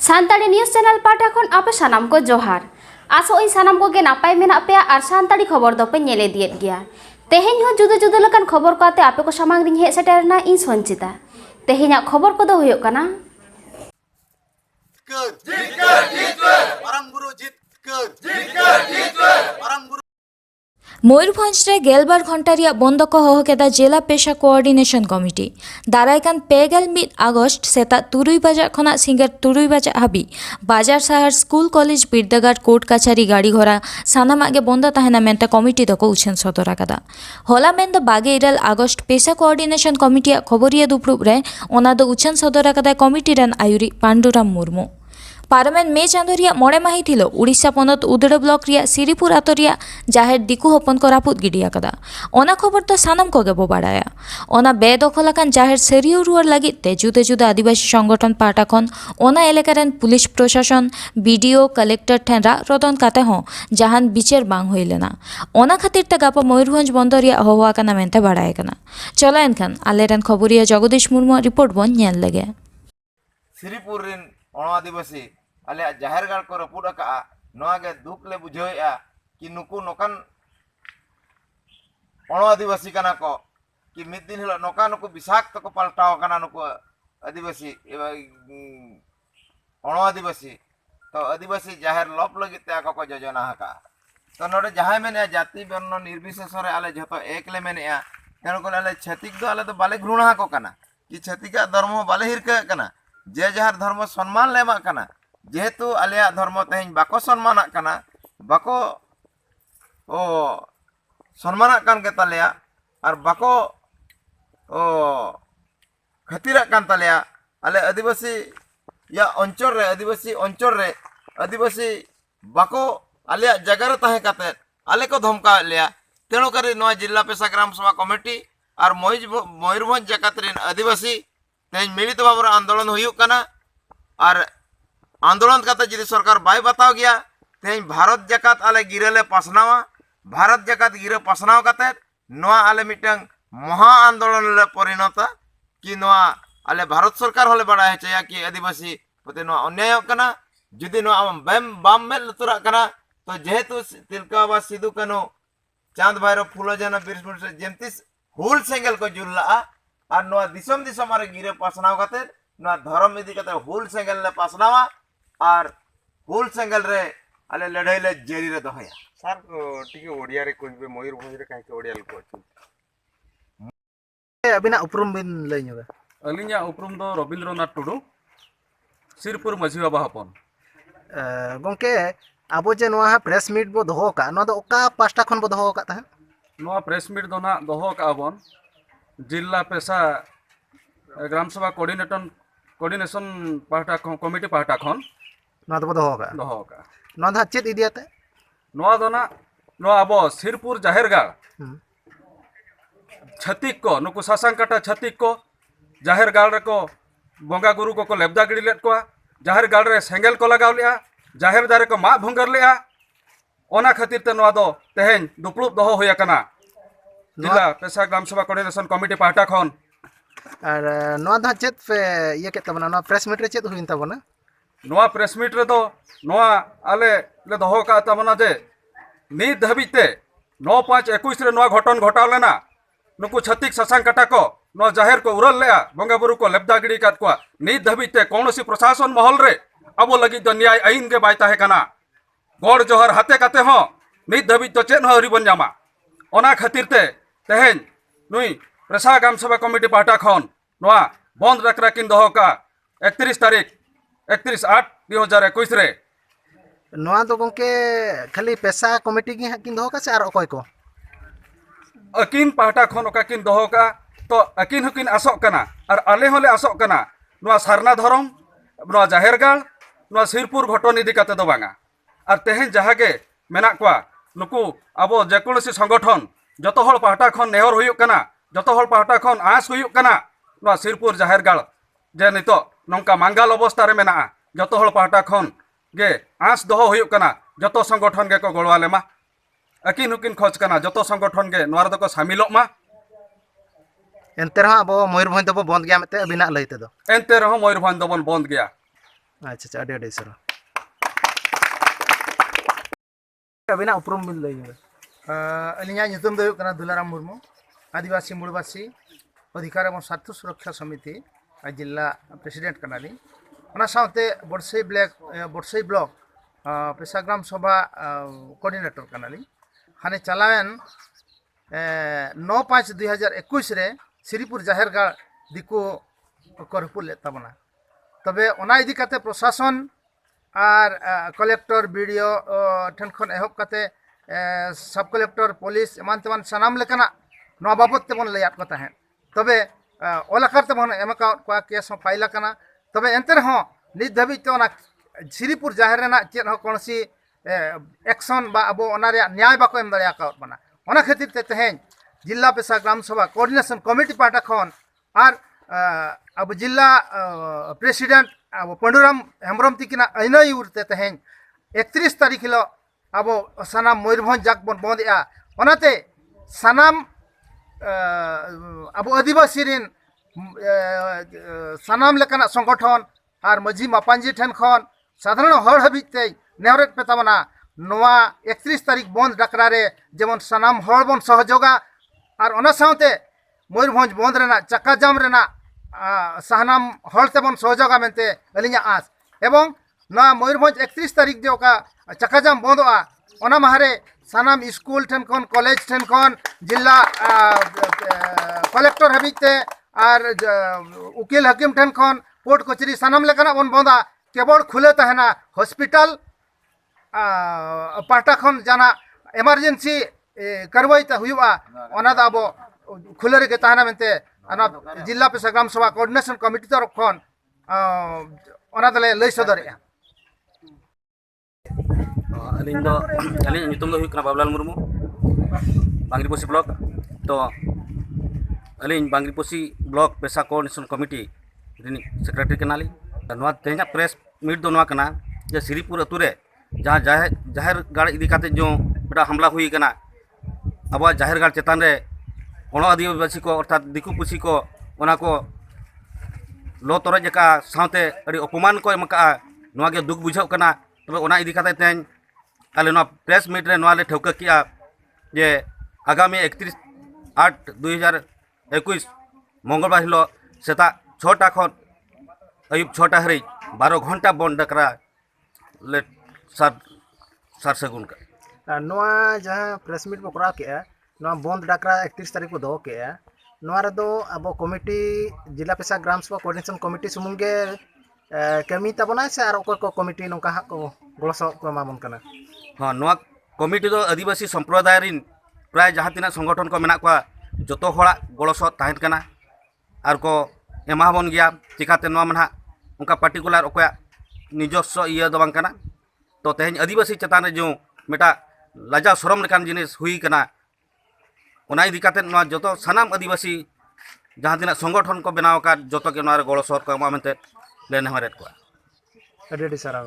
सानताड़ी news channel पाटा खन आपे सानाम को जोहार आसो इन सानाम को गे नापाय मेना पे आर सानताड़ी खबर दो पे नेले दियत गया तेहेन हो जुदा जुदा लकन खबर को आते आपे को सामांग रिंग हे सेटेरना इन संचिता तेहेन खबर को दो हुयो कना मयूरभंज रे गेलबार घंटा रिया बंद को होह केदा जिला पेशा कोऑर्डिनेशन कमिटी दारायकान पेगेल मिद आगस्ट सेता 3 बजा खना सिंगर 3 बजा हाबी बाजार शहर स्कूल कॉलेज बिरदागार कोर्ट कचहरी गाड़ी घोड़ा सानामा गे बंद तहना मेनते कमिटी दको उछेन सदर आकादा होला मेन द 22 आगस्ट पेशा कोऑर्डिनेशन कमिटी खबरिया दुप्रुब रे ओना दो उछेन सदर आकादा कमिटी रन आयुरी पांडुराम मुर्मू पार्लामेंट मे चांदो रिया मोड़े माही थिलो उड़ीसा पनत उदड़ ब्लॉक रिया सिरीपुर आतो रिया जाहेर दिकु हपन को रापुद गिडिया कदा ओना खबर तो सानम को गेबो बाड़ाया ओना बेदखलकान जाहेर सेरियो रुआर लागित ते जुदे जुदे आदिवासी संगठन पाटा खन ओना एलेकारेन पुलिस प्रशासन बीडीओ कलेक्टर ठेन राग रदन काते हो जहान बिचार बांग होइलेना ओना खातिर ते गापा मयूरभंज बंद रिया होवा काना मेनते बाड़ाय काना चलो एनखान आलेरेन खबरिया जगदीश मुर्मू रिपोर्ट बन नेल लगे सिरीपुर रिन आदिवासी आले जाहेरगाड़ को रपुद के दुख ले बुझेआ कि नुकु नोकान आदिवासी कना को कि मिद दिन हिलो नोका नुकु विषाक्त को पलटाव कना नुकु आदिवासी आदिवासी तो आदिवासी जाहेर लप लगित ते को योजना हका तो नोडे जहां मेने जाति वर्ण निर्विशेष रे आले जतो एकले मेनेआ तेन को आले छतिक दो आले तो बाले घृणा को कना कि छतिका धर्म बाले हिरका कना जे जहार धर्म सम्मान लेमा कना जेहेतु आलिया धर्म तेहन बाको सम्मान कना बाको ओ सम्मान कान के तालिया और बाको ओ खतिरा कान तालिया आले आदिवासी या अंचल रे आदिवासी बाको आलिया जगह रे ताहे काते आले को धमका लिया तेणु करी नवा जिला पेशा ग्राम सभा कमिटी और मयूरभंज जगत रिन आदिवासी तेज मिलित भाव आंदोलन हुई कना और आंदोलन करते जी सरकार बाय बताव गया तेज भारत जगत आले गिरले पासनावा भारत जगत गिरे पासनाव करते नवा आले मिटंग महा आंदोलन ले परिणत कि नवा आले भारत सरकार होले बड़ा है कि आदिवासी प्रति नवा अन्याय कना जुदी नवा बाम में लतुरा कना तो जेहेतु तिलका बा सिदु कानो चांद भैरव फुलो जना बिरस जेमती हुल सेंगल को जुल्ला और नवा दिसम दिसम रे गिरे पासनाव करते नवा धर्म इदी करते हुल सेंगल ले पासनावा और हुल सेंगल रे आले लड़ाई ले जेरी रे दोहया सर टिके ओडिया रे कोइबे मयूरभंज रे काहे के ओडिया ल को अबिना उपरुम बिन लई ᱧᱚᱜᱟ अलिया उपरुम दो रविंद्रनाथ टुडू सिरपुर माझी बाबा हपन गंके आबो जे नोआ प्रेस मीट बो दोहो का नो दो ओका पास्टा खन बो दोहो का ता नोआ प्रेस मीट दो ना दोहो का बन जिला पेशा ग्राम सभा कोऑर्डिनेशन पार्टा कमिटी पार्टा खन नो दो दोहो का नो दा चेत इदियाते नोआ दो ना नो आबो सिरपुर जाहेरगाड़ छतिक को नुकु सासांकाटा छतिक को जाहेरगाड़ रे को बंगा गुरु को लेबदा गिड़ी लेट को जाहेरगाड़ रे सेंगेल को लगाव लिया जाहेर दारे को मा भंगर लिया ओना खातिर ते नोआ दो तेहेन दुपलुप दोहो होया कना जिला पेशा ग्राम सभा कोऑर्डिनेशन कमिटी पार्टा खन और नोआ दा चेत पे ये के तबना नोआ प्रेस मीट रे चेत हुइन तबना नोआ प्रेस मीट रे दो नोआ आले ले दोहो का तबना जे नित धाबिते 9/5/21 रे नोआ घटन घटाव लेना नुकु छतिक सासांग काटा को नोआ जाहेर को उरल लेआ बंगा बुरु को लेबदा गिड़ी काट को नित धाबिते कौनसी प्रशासन महल रे अब लगी तो न्याय आईन के बाय ताहे कना गड़ जोहर हाथे काते हो नित धाबित तो चेन हरी बन जामा ओना खातिर ते तेहेन नुई पेशा ग्राम सभा कमिटी पार्टा खन नोआ बंद रखरा किन दोहो का 31 तारीख 31/8/2021 रे नोआ दो गंके खाली पेशा कमिटी गे किन दोहो का से आर ओकय को अकिन पार्टा खन ओका किन दोहो का तो अकिन हकिन आसक कना और आले होले आसक कना नोआ सारना धरम नोआ जाहेरगाड़ नोआ सिरपुर घटन इदी काते दो बांगा और तेहेन जहागे मेना कोआ नुकु आबो जेकोनोसी संगठन जतो हल पार्टा खन नेहर हुयुक कना जतो हल पार्टा खन आस हुयुक कना नोआ सिरपुर जाहेरगाड़ जे नितो नंका मांगाल अवस्था रे मेना जतो हल पार्टा खन गे आस दोहो हुयुक कना जतो संगठन गे को गड़वाले मा अकिन हुकिन खोज कना जतो संगठन गे नोआ रे दो को शामिलोक मा एनते रहा अब मयूरभंज दो बंद गया मते अबिना लईते दो एनते रहो मयूरभंज दो बंद गया अच्छा अच्छा अड़ी अड़ी सर अबिना उपरुम बिल लई अलिया nyutum do kana Dularam Murmu आदिवासी मूलवासी अधिकार एवं स्वार्थ सुरक्षा समिति जिला प्रेसिडेंट कनाली ओना साउते बड़सई ब्लॉक पेशाग्राम सभा कोऑर्डिनेटर कनाली हाने चलावेन 9/5/2021 रे श्रीपुर जाहेरगाड़ दिको करपुर ले तबना तबे ओना इदी काते प्रशासन और कलेक्टर बीडीओ ठन खन एहब काते सब कलेक्टर पुलिस एमान तेमान सनाम लेकना नवा बाबत तेबन लैयात को ताहें तबे ओलाकार तेबन एमका को केस फाइल कना तबे एंते रहो नित धाबी तो ना श्रीपुर जाहेर रेना चेत हो कोनसी एक्शन बा अबो ओना रे न्याय बाको एम दाड़िया का बना ओना खातिर ते तेहें जिला पेशा ग्राम सभा कोऑर्डिनेशन कमिटी पाटा खन और अब जिला प्रेसिडेंट अब पंडुराम हेम्ब्रम तिकिना अइनई उरते तेहें 31 तारीख हिलो अब सनाम मयूरभंज जाक बन बंदया ओनाते सनाम अब आदिवासी रिन सनाम लेकाना संगठन और मझी मापांजी ठेन खन साधारण हर हबिते नेवरेट पेताबना नोआ 31 तारीख बंद डाकरा रे जेमन सनाम हर बन सहयोगा और ओना साउते मयूरभंज बंद रेना चक्का जाम रेना सहनाम हर तेबन सहयोगा मेनते अलिया आस एवं ना मयूरभंज 31 तारीख जो का चक्का जाम बंदोआ ओना माहरे सनाम स्कूल ठेन खन कॉलेज ठेन खन जिला कलेक्टर हबिते और उकिल हकीम ठेन खन कोर्ट कचहरी सनाम लेकाना बन बंदा केवल खुले तहना हॉस्पिटल पाटा खन जाना इमरजेंसी करवाईते हुआ ओना दा अब खुले रे तहना मेनते अना जिला पेशा ग्राम सभा कोऑर्डिनेशन कमिटी तरफ खन ओना दले लई सदरेया अली बाबलाल मुर्मू बांग्रीपोसी ब्लॉक तो अली बांग्रीपोसी ब्लॉक पेशा कोऑर्डिनेशन कमिटी सेक्रेटरी कनाली तेज प्रेस मीट दो जे श्रीपुर अतु रे जहाँ जाहेरगाड़ इदी काते जो बेटा हमला हुई कना अब जाहेरगाड़ चेतान रे अण आदिवासी को अर्थात दिकु पुसी को ओना को लो तोरज का साउते अड़ी अपमान को एमका नोआ गे दुख बुझाव कना तबे ओना इदी काते तेज आले नोआ प्रेस मीट रे नोआ ले ठौका किया जे आगामी 31/8/2021 मंगलवार हिलो सेता 6टा खन अयुब 6टा हरी 12 घंटा बंद डकरा ले सार सगुन का नोआ जहाँ प्रेस मीट को करा के नोआ बंद डाकरा 31 तारीख को दो के नोआ रे दो अब कमिटी जिला पेशा ग्राम सभा कोऑर्डिनेशन कमिटी सुमुंगे कमी तबना से और को कमिटी नोका को गलस को मामन कना हाँ नोआ कमिटी दो आदिवासी संप्रदाय रिन प्राय जहाँ तीना संगठन को मेना को जतो होड़ा गलस ताहेन कना और को एमाबन गया चिकाते नोआ मना उनका पार्टिकुलर ओकया निजस्व इया दो बांग कना तो तेज आदिवासी चेतान रे जो मेटा लाजा शरम लेकान जिनिस हुई कना ओना इदी काते नोआ जतो सनाम आदिवासी जहाँ तीना संगठन को बनाव का जतो के नोआ गलो सर को एमा मेनते ले नेहरेट को अड़ी सारा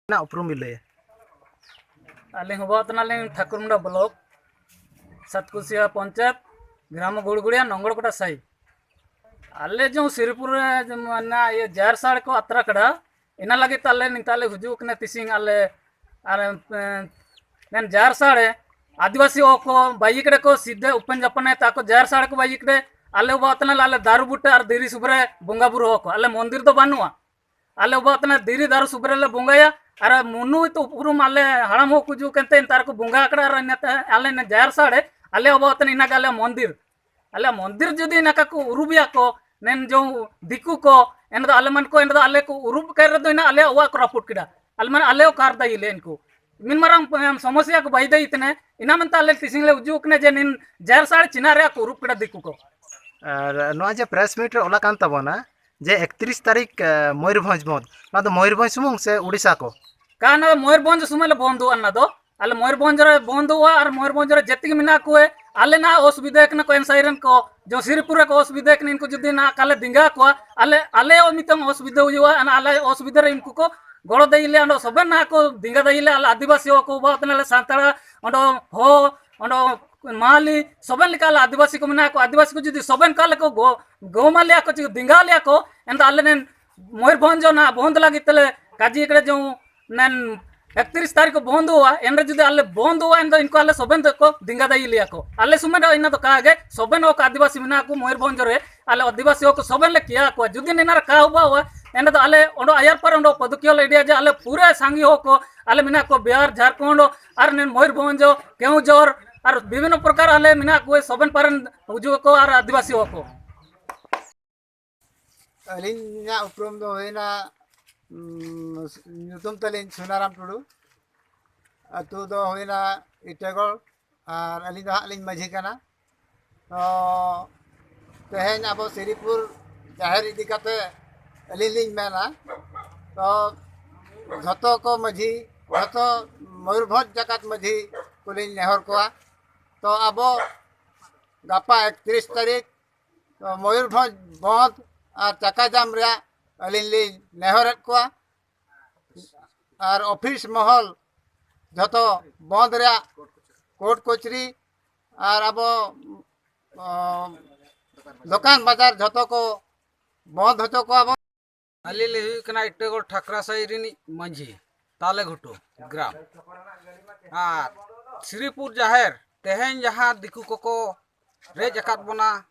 ना उपरुम बिल लई आलिंग हबातनालिंग ठाकुरमुंडा ब्लॉक सातकुसिया पंचायत ग्राम गुड़गुड़िया नंगड़कोटा साई आले जो श्रीपुर माना ये जार साड़ को अतरा कड़ा इना लगे ताले निताले हुजूक ने तिसिंग आले आरे नेन जार साड़े आदिवासी को बाइकड़े को सीधे उपन जपने ताको जार साड़ को बाइकड़े आले बातना आले दारू बुटे और दिरी सुबरे बोंगा बुरु को आले मंदिर तो बानुआ आले बातना दिरी दारू सुबरे ले बोंगाया अरे मुनु तो उपरुम आले हड़म हो कुजू केंते तार को बोंगा आकड़ा रनते आले ने जार साड़े आले बातना इना गाले मंदिर जदी इना का को उरुबिया को नेन जो दिकु को एन आले मन को एन आले को उरुब कर दो इना आले ओवा को रापुट किडा आले मन आले कार दा इले इनको मिन मारंग समस्या को बाई दे इतने इना मन ताले तिसिंग ले उजुक ने जे निन जार साड़ चिना रे को उरुब किडा दिकु को और नोआ जे प्रेस मीट ओला कान तबना जे 31 तारीख मयूरभंज बंद ना तो मयूरभंज सुमुंग से उड़ीसा को काना मयूरभंज सुमेले बंदु अन्ना दो आले मयूरभंज रे बंदुआ और मयूरभंज रे जतिक मिना को आले ना असुविधा को एनसाइरन को जो श्रीपुर को असुविधा इनको जुदी ना काले दिंगा को आले मितम असुविधा हुआ आले असुविधा रे इनको को गड़ो देइले अंडो सबे ना को दिंगा देइले आले आदिवासी को बातनाले सांताड़ा अंडो हो अंडो माली सबन लिकाल आदिवासी को मिना को आदिवासी को जुदी सबन काले को गो मालिया को दिंगा लिया को एंड आले ने मयूरभंज ना बंद लगे तले काजी इकड़े जो नैन 31 तारीख को बंद हुआ एन जुदी आले बंद हुआ इन इनको आले सोबेन को दिंगा दाई लिया को आले सुमेन इन तो कहा गए सोबेन को आदिवासी मिना को मयूरभंज रे आले आदिवासी को सोबेन ले किया को जुदी निना का हुआ एन तो आले ओडो आयर पर ओडो पदकियो ले दिया जे आले पूरे सांगी हो को आले मिना को बिहार झारखंड और ने मयूरभंज केउझर और विभिन्न प्रकार आले मिना को सोबेन परन उजु को और आदिवासी हो को अलिंगा उपरम दो होइना ᱧᱩᱛᱩᱢ ᱛᱟᱹᱞᱤᱧ ᱥᱩᱱᱟᱨᱟᱢ ᱴᱩᱰᱩ ᱟᱹᱛᱩ ᱫᱚ ᱦᱩᱭᱱᱟ ᱤᱴᱟᱹᱜᱚᱲ ᱟᱨ ᱟᱹᱞᱤᱧ ᱫᱚ ᱦᱟᱸᱜ ᱞᱤᱧ ᱢᱟᱺᱡᱷᱤ ᱠᱟᱱᱟ ᱛᱚ ᱛᱮᱦᱮᱧ ᱟᱵᱚ ᱥᱤᱨᱤᱯᱩᱨ ᱡᱟᱦᱮᱨ ᱤᱫᱤ ᱠᱟᱛᱮ ᱟᱹᱞᱤᱧ ᱞᱤᱧ ᱢᱮᱱᱟ ᱛᱚ ᱡᱷᱚᱛᱚ ᱠᱚ ᱢᱟᱺᱡᱷᱤ ᱡᱷᱚᱛᱚ ᱢᱚᱭᱩᱨᱵᱷᱚᱸᱡᱽ ᱡᱟᱠᱟᱛ ᱢᱟᱺᱡᱷᱤ ᱠᱚᱞᱤᱧ ᱱᱮᱦᱚᱨ ᱠᱚᱣᱟ ᱛᱚ ᱟᱵᱚ ᱜᱟᱯᱟ 31 ᱛᱟᱹᱨᱤᱠᱷ ᱢᱚᱭᱩᱨᱵᱷᱚᱸᱡᱽ ᱵᱚᱸᱫᱷ ᱟᱨ ᱪᱟᱠᱟᱡᱟᱢ ᱨᱮᱭᱟᱜ अलिन ली नेहरत को और ऑफिस महल जो बंद रे कोर्ट कचरी और अब दुकान बाजार जो को बंद होचो को अब अली ले हुई इटागढ़ ठाकरा साई रिनी मंझी ताले घुटू ग्राम और श्रीपुर जाहेर तेहेन जहाँ दिकू को रेज अकात बना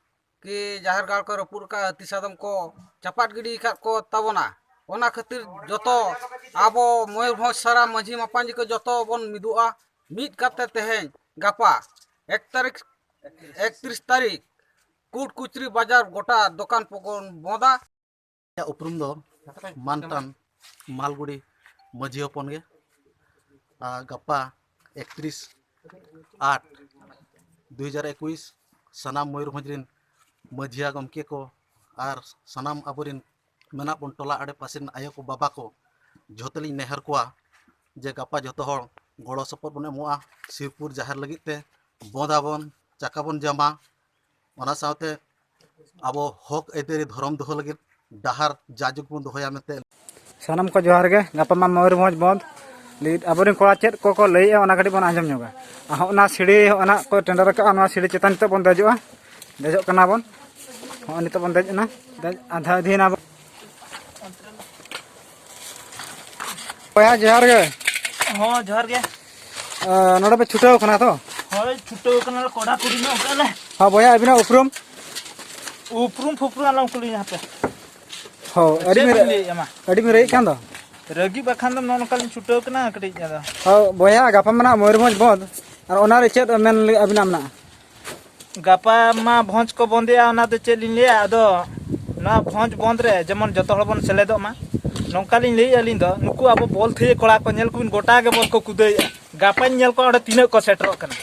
कि जाहेर गाड़ को रपुर का हती सादम को चपाट गिड़ी को तबना ओना खातिर जतो आबो मयूरभंज सारा माझी मापांजी को जतो बन मिदुआ मिद काते तेहेन गापा 31 तारीख कूट कुचरी बाजार गोटा दुकान पकन बंदा उपरुम दो मानटान मालगुड़ी माझी हपन गे गापा 31/8/2021 सनाम मयूरभंज रिन मझिया गमके को और सनाम आबोरिन मेना बन टोला आड़े पासेन आयो को बाबा को झोतली नेहर कोआ जे गापा जतो हर गड़ो सपोर्ट बने मोआ शिवपुर जाहेर लगिते बंदाबन चाकाबन जमा ओना सावते आबो हक एदेरी धरम दोह लगित डाहार जाजुक बन दोहया मेते सानम को जोहार गे गापा मा मयूरभंज बंद लीड आबोरिन कोड़ा चेत को लइया ओना गडी बन आंजम जोगा ओना सीढ़ी ओना को टेंडर का ओना सीढ़ी चेतन ते बन दजोआ दजो कना बन हाँ नित बन दजना आधा दिन बया जोहार गे हाँ जोहार गे नोडे पे छुटाव कना तो हाँ छुटाव कना कोड़ा कुड़ी न ओकाले हाँ बया अबिना उपरुम फुपरुम आलम कुली यहाँ पे हो अडी में रही कान दो रगी बखान दम नोनकालिन छुटाव कना कटी ज्यादा हाँ बया गापा मना मयूरभंज बंद और ओना रे चेत मेन अबिना मना गापा मा भंज को बंदिया ओना दो चेलिन लिया अदो ना भंज बंद रे जमन जतो हड़ बन सेलेदो मा नोंकालिन लई अलिन दो नुकु अब बॉल थे कोड़ा को नेल कुन गोटा के बॉल को कुदै गापा नेल को ओडे तिने को सेटरो कना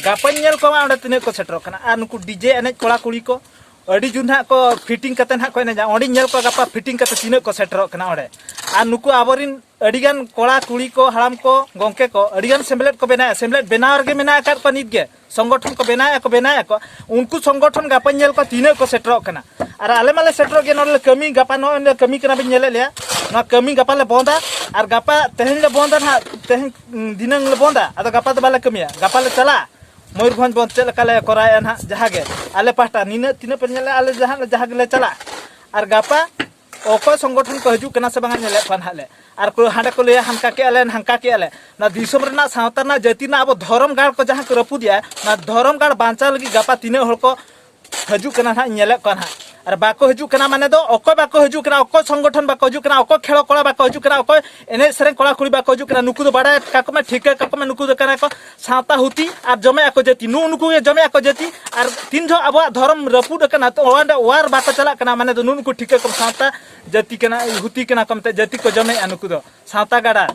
गापा नेल को ओडे तिने को सेटरो कना आ नुकु डीजे एने कोड़ा कुड़ी को अडी जुना को फिटिंग कते ना को ने जा ओडी नेल को गापा फिटिंग कते तिने को सेटरो कना ओडे आ नुकु आबोरिन अडिगान कोड़ा कुड़ी को हराम को गोंके को अडिगान सेम्बलेट को बेना सेम्बलेट बनावर के मेना का को नित गे संगठन को बेना को उनको संगठन गापा नेल को तिने को सेटरो कना और आले माले सेटरो के नोले कमी गापा नो कमी कना बे नेले ले ना कमी गापा ले बंदा और गापा तेहेन ले बंदा ना तेहेन दिनंग ले बंदा अद गापा तो बाले कमिया गापा ले चला मयूरभंज बंद चल काले कराया ना जहाँ गे आले पाटा निने तिने पे नेले आले जहाँ ले चला और गापा ओको संगठन को हजू कना से बांगा नेले पान हाले और को हांडे को ले हंका के आले ना दिसम रेना सावता ना जाति ना अब धर्म गाड़ को जहाँ को रपुदिया ना धर्म गाड़ बांचा लगी गापा तिने हड़ को हजू कना ना नेले कना और बाको हजू कना माने दो ओको बाको हजू कना ओको संगठन बाको हजू कना ओको खेलो कोड़ा बाको हजू कना ओको एने सेरें कोड़ा कुड़ी बाको हजू कना नुकु दो बड़ा काको में ठीक है काको में नुकु दो कना को सावता हुती और जमे आको जाति नुकु जमे आको जाति और तीन जो अब धर्म रपुड कना तो ओंडे वार बाको चला कना माने दो नुकु ठीक है को सावता जाति कना हुती कना कमते जाति को जमे नुकु दो सावता गाड़ा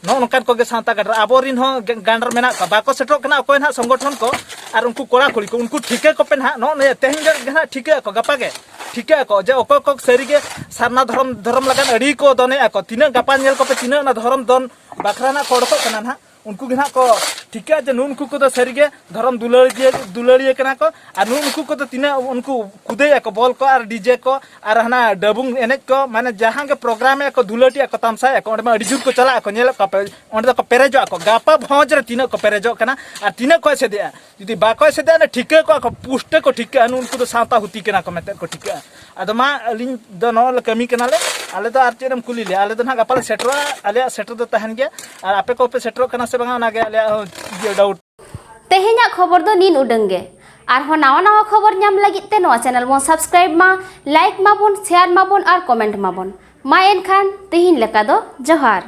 नो नोकान को गे सावता गाड़ा आबोरिन हो गांडर मेना का बाको सेटरो कना ओको ना संगठन को और उनको कोड़ा कुड़ी को उनको ठीक है को पे ना नो ने तेहेन गे ठीक है को गपा गे ठीक है को जे ओको को सरी के सारना धर्म लगान अड़ी को दोने को तिना गपा नेल को पे तिना ना धर्म दोन बाखरा ना कोड़ को कना ना उनको गे ना को ठिका जे नुनकु को सारीगे धर्म दुलाड़िए कना को और नुनकु को तीना उनको कुदे को बॉल को और डीजे को और हना डबुंग एनेज को माने जहां के प्रोग्राम को दुलाटिया को तमसा को ओंडे जुर को चला को नेल को ओंडे को पेरेजो को गापा भोज रे तीना को पेरेजो कना और तीना को सेदे जुदी बाको सेदे ना ठिका को पुष्टे को ठिका उनको तो सावता हुती कना को मेते को ठिका अदो मा अलिन दो नॉल कमी कनाले आले तो आर चेरम कुली ले आले तो ना गापा सेटरा आले सेटर दो तहन गया और आपे को पे सेटरो कना से बंगा ना गे आले डाउट तेहेन्या खबर दो नीन उडंगे आरहो नावा नावा खबर ᱧᱟᱢ ᱞᱟᱹᱜᱤᱫ ᱛᱮ ᱱᱚᱣᱟ ᱪᱮᱱᱮᱞ ᱵᱚᱱ ᱥᱟᱵᱥᱠᱨᱟᱭᱤᱵ ᱢᱟ ᱞᱟᱭᱤᱠ ᱢᱟᱵᱚᱱ ᱥᱮᱭᱟᱨ ᱢᱟᱵᱚᱱ ᱟᱨ ᱠᱚᱢᱮᱱᱴ ᱢᱟᱵᱚᱱ ᱢᱟ ᱮᱱᱠᱷᱟᱱ ᱛᱮᱦᱮᱧ ᱞᱮᱠᱟ ᱫᱚ ᱡᱚᱦᱟᱨ।